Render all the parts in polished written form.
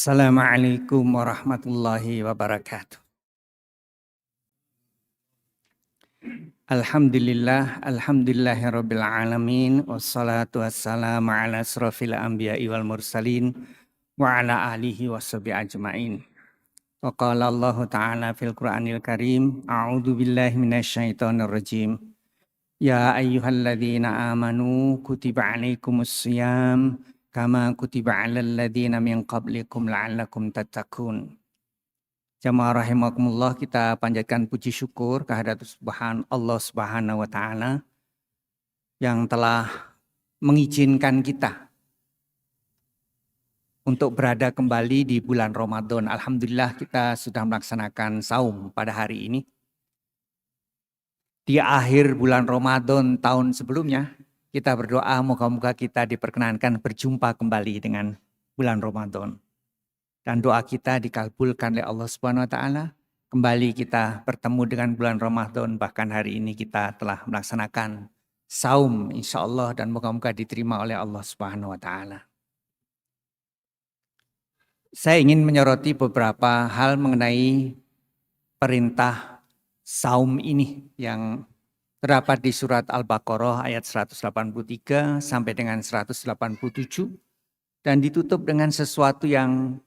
Assalamualaikum warahmatullahi wabarakatuh. Alhamdulillahirabbil alamin wassalatu wassalamu ala asrofil anbiya'i wal mursalin wa ala alihi washabihi ajmain. Wa qala Allah ta'ala fil Qur'anil Karim, a'udzu billahi minasyaitonir rajim. Ya ayyuhalladzina amanu kutiba alaikumus shiyam kama kutiba alal ladzina min qablikum la'allakum tattaqun. Jamaah rahimakumullah, kita panjatkan puji syukur kehadirat Allah Subhanahu wa taala yang telah mengizinkan kita untuk berada kembali di bulan Ramadan. Alhamdulillah kita sudah melaksanakan saum pada hari ini. Di akhir bulan Ramadan tahun sebelumnya, kita berdoa moga-moga kita diperkenankan berjumpa kembali dengan bulan Ramadan. Dan doa kita dikabulkan oleh Allah Subhanahu wa taala. Kembali kita bertemu dengan bulan Ramadan, bahkan hari ini kita telah melaksanakan saum insyaallah dan moga-moga diterima oleh Allah Subhanahu wa taala. Saya ingin menyoroti beberapa hal mengenai perintah saum ini yang terdapat di surat Al-Baqarah ayat 183 sampai dengan 187 dan ditutup dengan sesuatu yang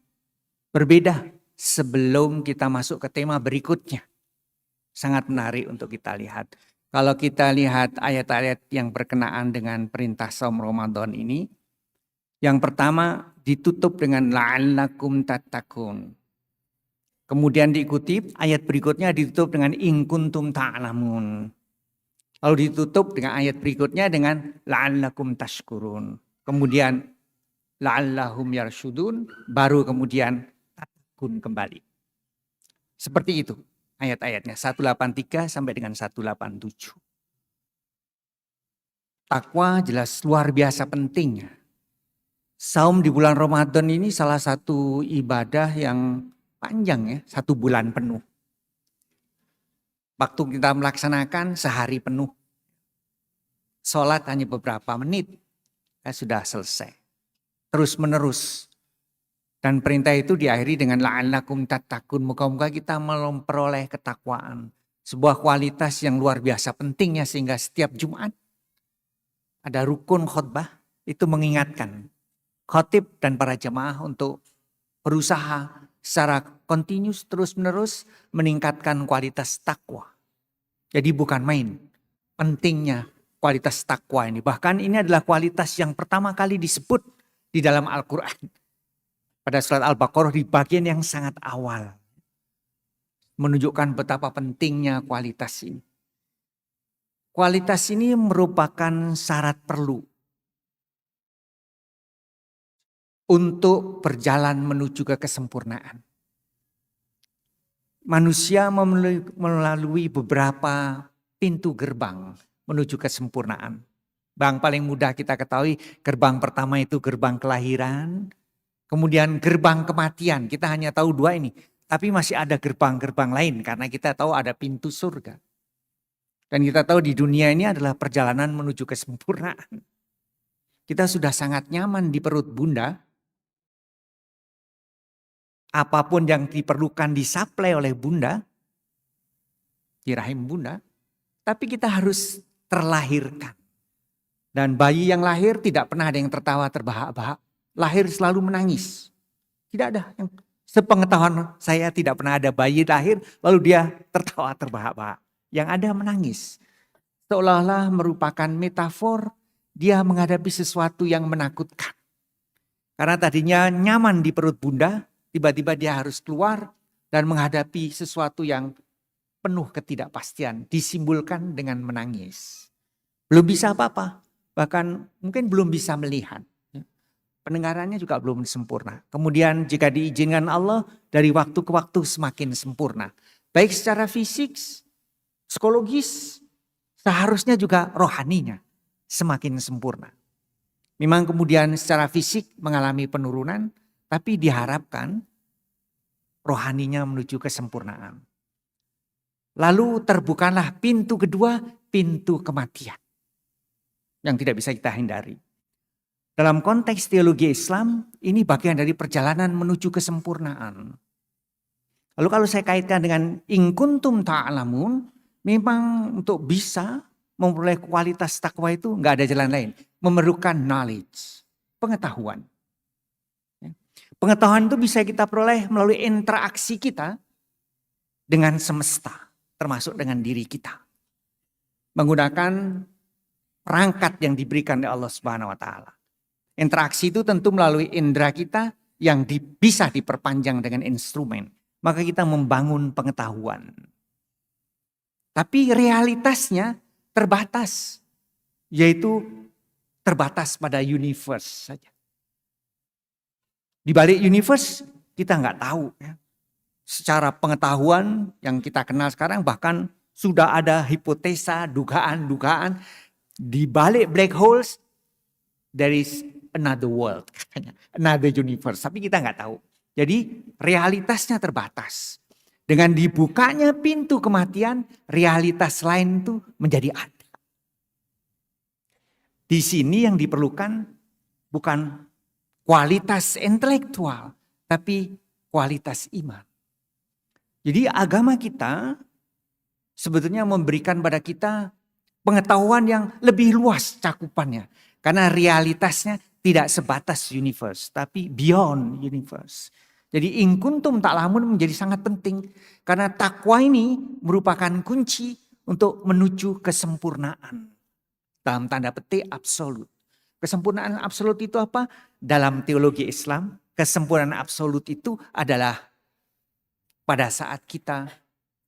berbeda sebelum kita masuk ke tema berikutnya. Sangat menarik untuk kita lihat. Kalau kita lihat ayat-ayat yang berkenaan dengan perintah saum Ramadan ini, yang pertama ditutup dengan la'allakum tattaqun. Kemudian diikuti ayat berikutnya ditutup dengan in kuntum ta'lamun. Lalu ditutup dengan ayat berikutnya dengan la'allakum tashkurun. Kemudian la'allahum yarsyudun, baru kemudian kembali. Seperti itu ayat-ayatnya 183 sampai dengan 187. Takwa jelas luar biasa pentingnya. Saum di bulan Ramadan ini salah satu ibadah yang panjang ya, 1 bulan penuh. Waktu kita melaksanakan sehari penuh. Sholat hanya beberapa menit, sudah selesai. Terus menerus. Dan perintah itu diakhiri dengan la'allakum tattaqun. Moga-moga kita memperoleh ketakwaan. Sebuah kualitas yang luar biasa pentingnya sehingga setiap Jumat ada rukun khutbah itu mengingatkan khatib dan para jemaah untuk berusaha secara kontinus terus-menerus meningkatkan kualitas takwa. Jadi bukan main pentingnya kualitas takwa ini. Bahkan ini adalah kualitas yang pertama kali disebut di dalam Al-Quran. Pada surat Al-Baqarah di bagian yang sangat awal. Menunjukkan betapa pentingnya kualitas ini. Kualitas ini merupakan syarat perlu. Untuk berjalan menuju ke kesempurnaan. Manusia melalui beberapa pintu gerbang menuju kesempurnaan. Bang paling mudah kita ketahui gerbang pertama itu gerbang kelahiran. Kemudian gerbang kematian, kita hanya tahu 2 ini. Tapi masih ada gerbang-gerbang lain karena kita tahu ada pintu surga. Dan kita tahu di dunia ini adalah perjalanan menuju kesempurnaan. Kita sudah sangat nyaman di perut bunda. Apapun yang diperlukan disuplai oleh bunda, di rahim bunda. Tapi kita harus terlahirkan. Dan bayi yang lahir tidak pernah ada yang tertawa terbahak-bahak. Lahir selalu menangis. Tidak ada yang sepengetahuan saya tidak pernah ada bayi lahir lalu dia tertawa terbahak-bahak. Yang ada menangis. Seolah-olah merupakan metafor dia menghadapi sesuatu yang menakutkan. Karena tadinya nyaman di perut bunda, tiba-tiba dia harus keluar dan menghadapi sesuatu yang penuh ketidakpastian. Disimbolkan dengan menangis. Belum bisa apa-apa. Bahkan mungkin belum bisa melihat. Pendengarannya juga belum sempurna. Kemudian jika diizinkan Allah dari waktu ke waktu semakin sempurna. Baik secara fisik, psikologis, seharusnya juga rohaninya semakin sempurna. Memang kemudian secara fisik mengalami penurunan, tapi diharapkan rohaninya menuju kesempurnaan. Lalu terbukalah pintu kedua, pintu kematian. Yang tidak bisa kita hindari. Dalam konteks teologi Islam, ini bagian dari perjalanan menuju kesempurnaan. Lalu kalau saya kaitkan dengan in kuntum ta'lamun, memang untuk bisa memperoleh kualitas takwa itu nggak ada jalan lain. Memerlukan knowledge, pengetahuan. Pengetahuan itu bisa kita peroleh melalui interaksi kita dengan semesta, termasuk dengan diri kita. Menggunakan perangkat yang diberikan oleh Allah Subhanahu wa taala. Interaksi itu tentu melalui indera kita yang bisa diperpanjang dengan instrumen. Maka kita membangun pengetahuan. Tapi realitasnya terbatas. Yaitu terbatas pada universe saja. Di balik universe kita nggak tahu. Ya. Secara pengetahuan yang kita kenal sekarang bahkan sudah ada hipotesa, dugaan-dugaan. Di balik black holes there is another world, katanya, another universe. Tapi kita nggak tahu. Jadi realitasnya terbatas. Dengan dibukanya pintu kematian, realitas lain itu menjadi ada. Di sini yang diperlukan bukan kualitas intelektual, tapi kualitas iman. Jadi agama kita sebetulnya memberikan pada kita pengetahuan yang lebih luas cakupannya. Karena realitasnya tidak sebatas universe, tapi beyond universe. Jadi in kuntum ta'lamun menjadi sangat penting. Karena takwa ini merupakan kunci untuk menuju kesempurnaan. Dalam tanda petik absolut. Kesempurnaan absolut itu apa? Dalam teologi Islam, kesempurnaan absolut itu adalah pada saat kita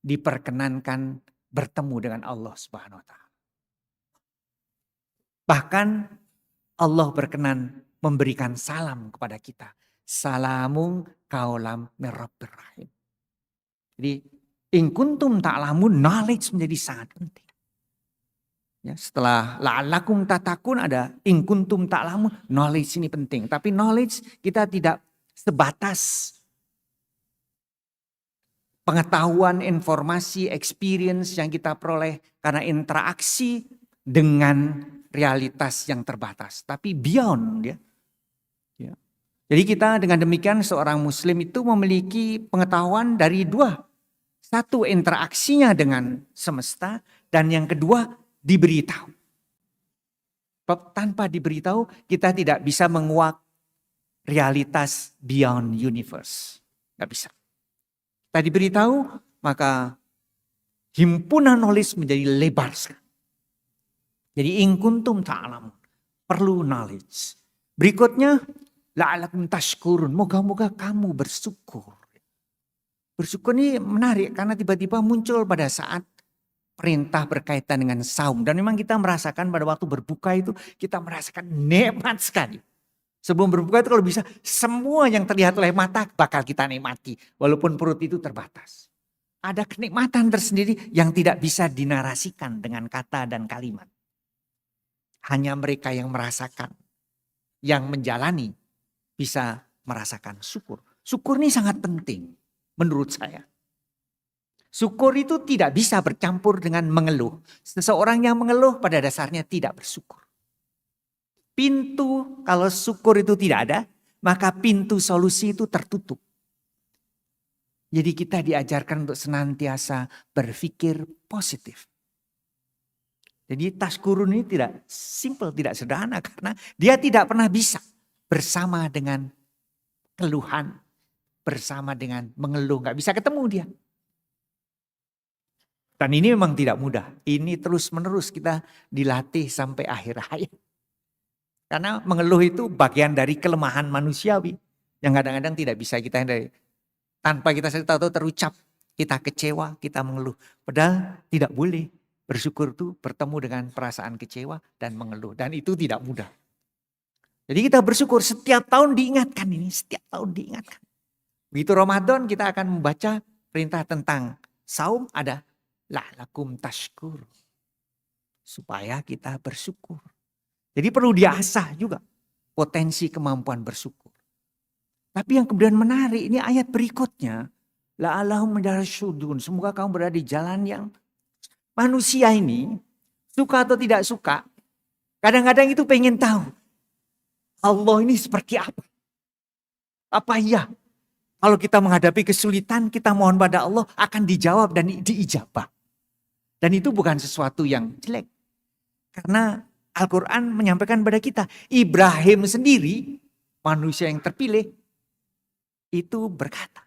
diperkenankan bertemu dengan Allah Subhanahu wa taala. Bahkan Allah berkenan memberikan salam kepada kita. Salamun kaulam mir rabbir rahim. Jadi in kuntum ta'lamun, knowledge menjadi sangat penting. Ya, setelah la'allakum tatakun ada in kuntum ta'lamun, knowledge ini penting. Tapi knowledge kita tidak sebatas pengetahuan, informasi, experience yang kita peroleh karena interaksi dengan realitas yang terbatas, tapi beyond ya. Jadi kita dengan demikian seorang muslim itu memiliki pengetahuan dari dua. Satu, interaksinya dengan semesta, dan yang kedua diberitahu. Tanpa diberitahu kita tidak bisa menguak realitas beyond universe. Gak bisa. Kita diberitahu maka himpunan knowledge menjadi lebar sekali. Jadi in kuntum ta'lamun, perlu knowledge. Berikutnya la'alakum tashkurun, moga-moga kamu bersyukur. Bersyukur ini menarik karena tiba-tiba muncul pada saat perintah berkaitan dengan saum. Dan memang kita merasakan pada waktu berbuka itu kita merasakan nikmat sekali. Sebelum berbuka itu kalau bisa semua yang terlihat oleh mata bakal kita nikmati. Walaupun perut itu terbatas. Ada kenikmatan tersendiri yang tidak bisa dinarasikan dengan kata dan kalimat. Hanya mereka yang merasakan, yang menjalani bisa merasakan syukur. Syukur ini sangat penting menurut saya. Syukur itu tidak bisa bercampur dengan mengeluh. Seseorang yang mengeluh pada dasarnya tidak bersyukur. Pintu kalau syukur itu tidak ada, maka pintu solusi itu tertutup. Jadi kita diajarkan untuk senantiasa berpikir positif. Jadi tashkurun ini tidak simple, tidak sederhana karena dia tidak pernah bisa bersama dengan keluhan, bersama dengan mengeluh, nggak bisa ketemu dia. Dan ini memang tidak mudah. Ini terus menerus kita dilatih sampai akhir hayat. Karena mengeluh itu bagian dari kelemahan manusiawi yang kadang-kadang tidak bisa kita hindari. Tanpa kita sadar tahu terucap, kita kecewa, kita mengeluh. Padahal tidak boleh. Bersyukur itu bertemu dengan perasaan kecewa dan mengeluh. Dan itu tidak mudah. Jadi kita bersyukur setiap tahun diingatkan ini. Setiap tahun diingatkan. Begitu Ramadan kita akan membaca perintah tentang saum ada. La'alakum tashkur. Supaya kita bersyukur. Jadi perlu diasah juga potensi kemampuan bersyukur. Tapi yang kemudian menarik ini ayat berikutnya. La'alahum mendarsyudun. Semoga kamu berada di jalan yang manusia ini suka atau tidak suka, kadang-kadang itu pengen tahu Allah ini seperti apa? Apa iya? Kalau kita menghadapi kesulitan, kita mohon pada Allah akan dijawab dan diijabah. Dan itu bukan sesuatu yang jelek. Karena Al-Quran menyampaikan pada kita, Ibrahim sendiri, manusia yang terpilih, itu berkata,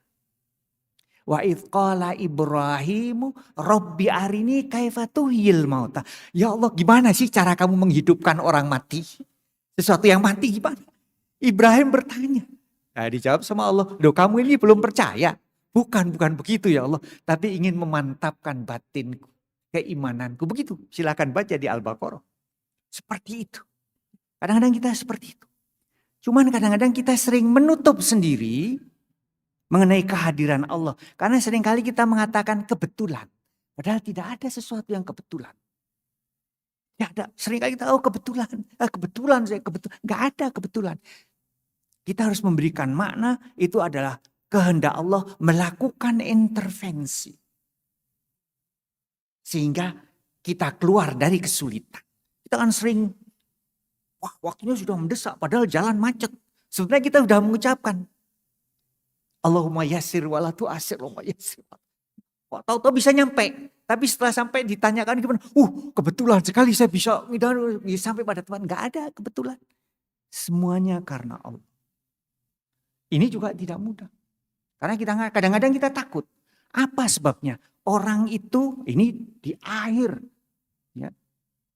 wa idh qala Ibrahimu Rabbi arini kaifa tuhyil mauta. Ya Allah, gimana sih cara kamu menghidupkan orang mati? Sesuatu yang mati gimana? Ibrahim bertanya. Nah, dijawab sama Allah, loh kamu ini belum percaya. Bukan begitu ya Allah. Tapi ingin memantapkan batinku, keimananku. Begitu, silakan baca di Al-Baqarah. Seperti itu. Kadang-kadang kita seperti itu. Cuman kadang-kadang kita sering menutup sendiri mengenai kehadiran Allah. Karena seringkali kita mengatakan kebetulan. Padahal tidak ada sesuatu yang kebetulan. Tidak ada. Seringkali kita, kebetulan. Kebetulan. Nggak ada kebetulan. Kita harus memberikan makna, itu adalah kehendak Allah melakukan intervensi. Sehingga kita keluar dari kesulitan. Kita kan sering, waktunya sudah mendesak padahal jalan macet. Sebenarnya kita sudah mengucapkan, Allahumma yassir wala tu'assir, Allahumma yassir. Tahu-tahu bisa nyampe. Tapi setelah sampai ditanyakan gimana, kebetulan sekali saya bisa sampai pada Tuhan. Gak ada kebetulan. Semuanya karena Allah. Ini juga tidak mudah. Karena kita kadang-kadang kita takut. Apa sebabnya? Orang itu ini di akhir. Ya.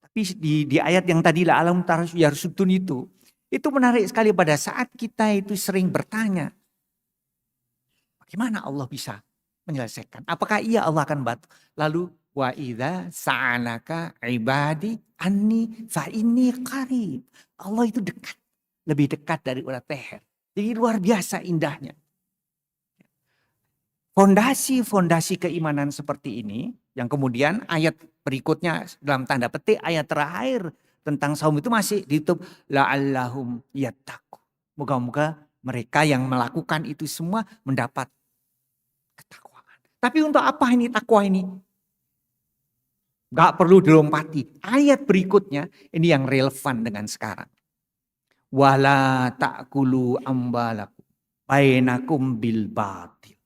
Tapi di ayat yang tadi la alam tarsudun itu menarik sekali pada saat kita itu sering bertanya. Bagaimana Allah bisa menyelesaikan? Apakah iya Allah akan bantu? Lalu wa idza sa'alaka ibadi anni fa inni qarib. Allah itu dekat. Lebih dekat dari urat leher. Jadi luar biasa indahnya. Fondasi-fondasi keimanan seperti ini, yang kemudian ayat berikutnya dalam tanda petik ayat terakhir tentang saum itu masih ditutup la'allahum yattaqun. Moga-moga mereka yang melakukan itu semua mendapat ketakwaan. Tapi untuk apa ini takwa ini? Gak perlu dilompati. Ayat berikutnya ini yang relevan dengan sekarang. Wala ta'kulu ambalakum bainakum bil batil.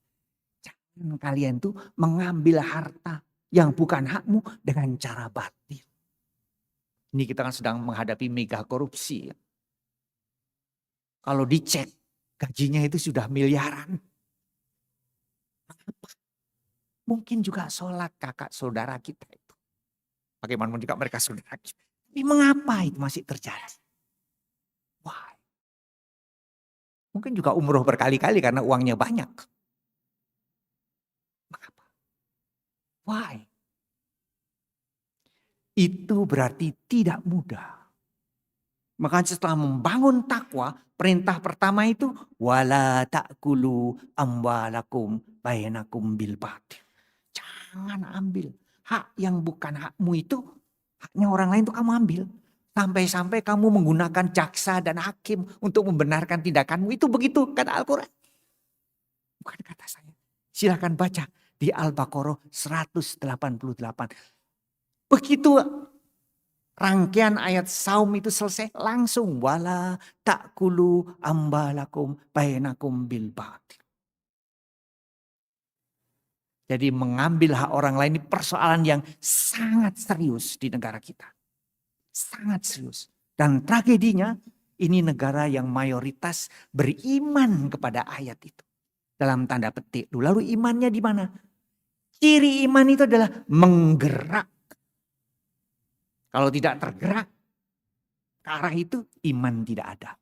Jangan kalian tuh mengambil harta yang bukan hakmu dengan cara batil. Ini kita kan sedang menghadapi mega korupsi. Kalau dicek gajinya itu sudah miliaran. Mengapa? Mungkin juga sholat kakak saudara kita itu. Bagaimana juga mereka saudara kita. Tapi mengapa itu masih terjadi? Why? Mungkin juga umroh berkali-kali karena uangnya banyak. Mengapa? Why? Itu berarti tidak mudah. Maka setelah membangun takwa, perintah pertama itu wala ta'kulu amwalakum bainakum bil batil. Jangan ambil hak yang bukan hakmu itu, haknya orang lain itu kamu ambil. Sampai-sampai kamu menggunakan jaksa dan hakim untuk membenarkan tindakanmu. Itu begitu kata Al-Quran. Bukan kata saya. Silakan baca di Al-Baqarah 188. Begitu rangkaian ayat saum itu selesai, langsung wala ta'kulu ambalakum bainakum bil batil. Jadi mengambil hak orang lain ini persoalan yang sangat serius di negara kita. Sangat serius. Dan tragedinya ini negara yang mayoritas beriman kepada ayat itu. Dalam tanda petik. Lalu imannya di mana? Ciri iman itu adalah menggerak. Kalau tidak tergerak ke arah itu, iman tidak ada.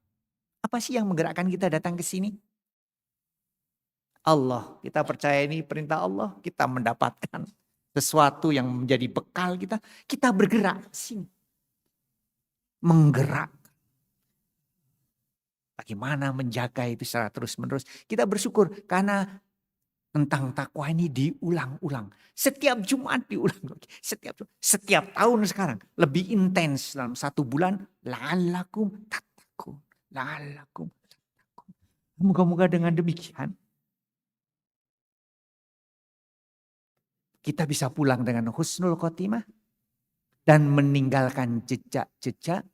Apa sih yang menggerakkan kita datang ke sini? Allah. Kita percaya ini perintah Allah. Kita mendapatkan sesuatu yang menjadi bekal kita. Kita bergerak ke sini. Menggerak. Bagaimana menjaga itu secara terus menerus. Kita bersyukur karena tentang takwa ini diulang-ulang. Setiap Jumat diulang lagi. Setiap tahun sekarang. Lebih intens dalam 1 bulan. La'allakum tattaqun. La'allakum tattaqun. Moga-moga dengan demikian. Kita bisa pulang dengan husnul khotimah. Dan meninggalkan jejak-jejak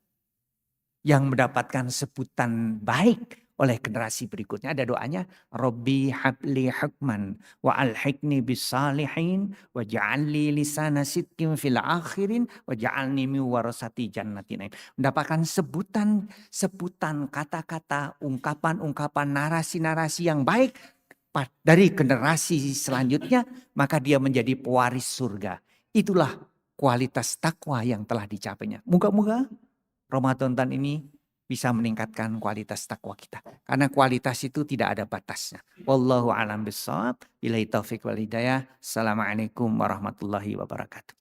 yang mendapatkan sebutan baik oleh generasi berikutnya. Ada doanya, Robbi habli hukman wa alhiqni bisalihin wa ja'alli lisana sidqin fil akhirin wa ja'alni min warasati jannatin naim. Mendapatkan sebutan kata-kata, ungkapan-ungkapan, narasi-narasi yang baik dari generasi selanjutnya, maka dia menjadi pewaris surga. Itulah kualitas takwa yang telah dicapainya. Moga-moga Ramadan tahun ini bisa meningkatkan kualitas takwa kita. Karena kualitas itu tidak ada batasnya. Wallahu a'lam bishawab. Billahi taufik wal hidayah. Assalamualaikum warahmatullahi wabarakatuh.